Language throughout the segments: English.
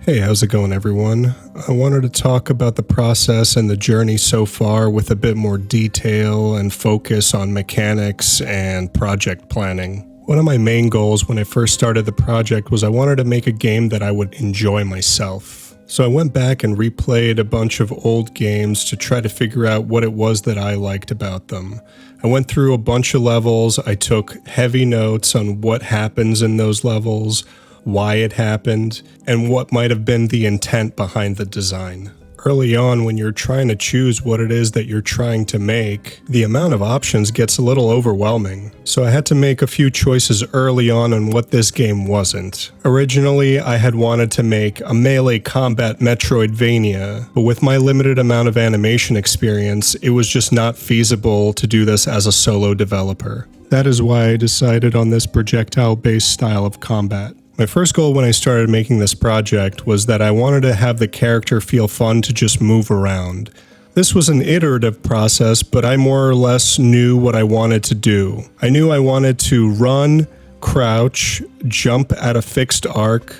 Hey, how's it going, everyone? I wanted to talk about the process and the journey so far with a bit more detail and focus on mechanics and project planning. One of my main goals when I first started the project was I wanted to make a game that I would enjoy myself. So I went back and replayed a bunch of old games to try to figure out what it was that I liked about them. I went through a bunch of levels, I took heavy notes on what happens in those levels, why it happened, and what might have been the intent behind the design. Early on, when you're trying to choose what it is that you're trying to make, the amount of options gets a little overwhelming. So I had to make a few choices early on what this game wasn't. Originally, I had wanted to make a melee combat Metroidvania, but with my limited amount of animation experience, it was just not feasible to do this as a solo developer. That is why I decided on this projectile-based style of combat. My first goal when I started making this project was that I wanted to have the character feel fun to just move around. This was an iterative process, but I more or less knew what I wanted to do. I knew I wanted to run, crouch, jump at a fixed arc,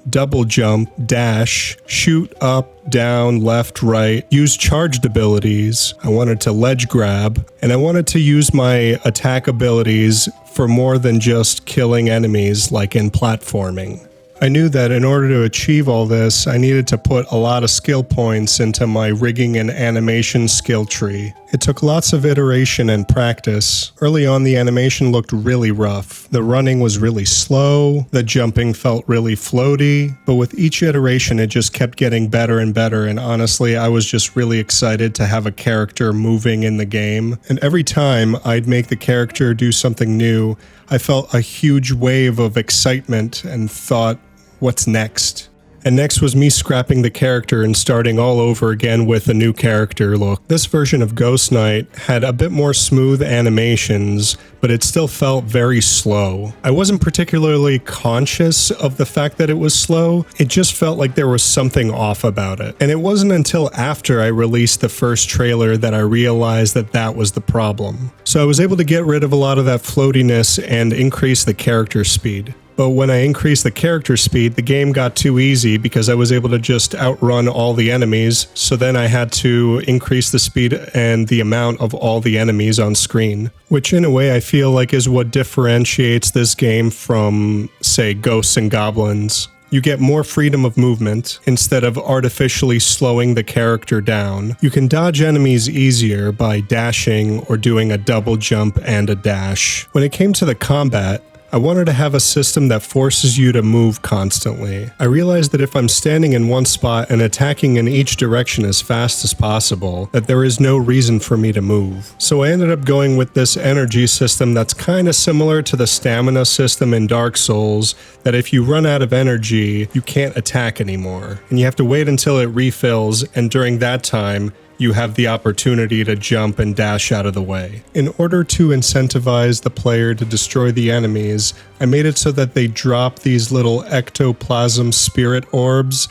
double jump, dash, shoot up, down, left, right, use charged abilities. I wanted to ledge grab, and I wanted to use my attack abilities for more than just killing enemies like in platforming. I knew that in order to achieve all this, I needed to put a lot of skill points into my rigging and animation skill tree. It took lots of iteration and practice. Early on, the animation looked really rough. The running was really slow, the jumping felt really floaty, but with each iteration it just kept getting better and better, and honestly, I was just really excited to have a character moving in the game. And every time I'd make the character do something new, I felt a huge wave of excitement and thought, what's next? And next was me scrapping the character and starting all over again with a new character look. This version of Ghost Knight had a bit more smooth animations, but it still felt very slow. I wasn't particularly conscious of the fact that it was slow, it just felt like there was something off about it. And it wasn't until after I released the first trailer that I realized that that was the problem. So I was able to get rid of a lot of that floatiness and increase the character speed. But when I increased the character speed, the game got too easy because I was able to just outrun all the enemies, so then I had to increase the speed and the amount of all the enemies on screen. Which in a way I feel like is what differentiates this game from, say, Ghosts and Goblins. You get more freedom of movement instead of artificially slowing the character down. You can dodge enemies easier by dashing or doing a double jump and a dash. When it came to the combat, I wanted to have a system that forces you to move constantly. I realized that if I'm standing in one spot and attacking in each direction as fast as possible, that there is no reason for me to move. So I ended up going with this energy system that's kind of similar to the stamina system in Dark Souls, that if you run out of energy, you can't attack anymore. And you have to wait until it refills, and during that time, you have the opportunity to jump and dash out of the way. In order to incentivize the player to destroy the enemies, I made it so that they drop these little ectoplasm spirit orbs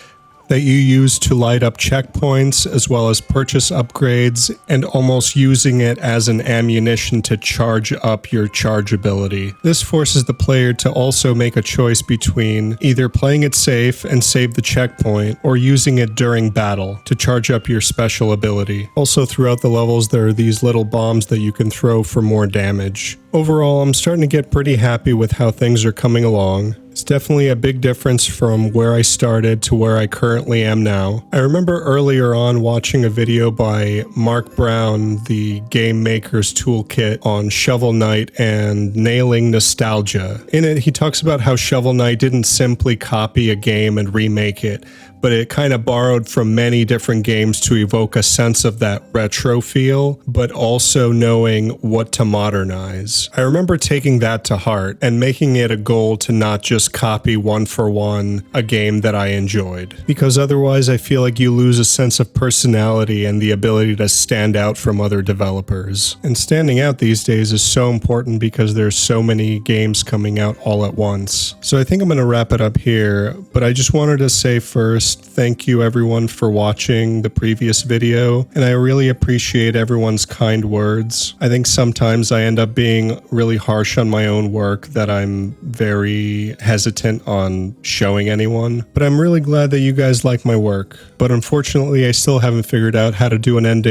that you use to light up checkpoints as well as purchase upgrades, and almost using it as an ammunition to charge up your charge ability. This forces the player to also make a choice between either playing it safe and save the checkpoint, or using it during battle to charge up your special ability. Also throughout the levels there are these little bombs that you can throw for more damage. Overall, I'm starting to get pretty happy with how things are coming along. It's definitely a big difference from where I started to where I currently am now. I remember earlier on watching a video by Mark Brown, the Game Maker's Toolkit, on Shovel Knight and nailing nostalgia. In it, he talks about how Shovel Knight didn't simply copy a game and remake it, but it kind of borrowed from many different games to evoke a sense of that retro feel, but also knowing what to modernize. I remember taking that to heart and making it a goal to not just copy one for one a game that I enjoyed, because otherwise I feel like you lose a sense of personality and the ability to stand out from other developers. And standing out these days is so important because there's so many games coming out all at once. So I think I'm going to wrap it up here, but I just wanted to say first first, thank you everyone for watching the previous video, and I really appreciate everyone's kind words. I think sometimes I end up being really harsh on my own work that I'm very hesitant on showing anyone, but I'm really glad that you guys like my work. But unfortunately, I still haven't figured out how to do an ending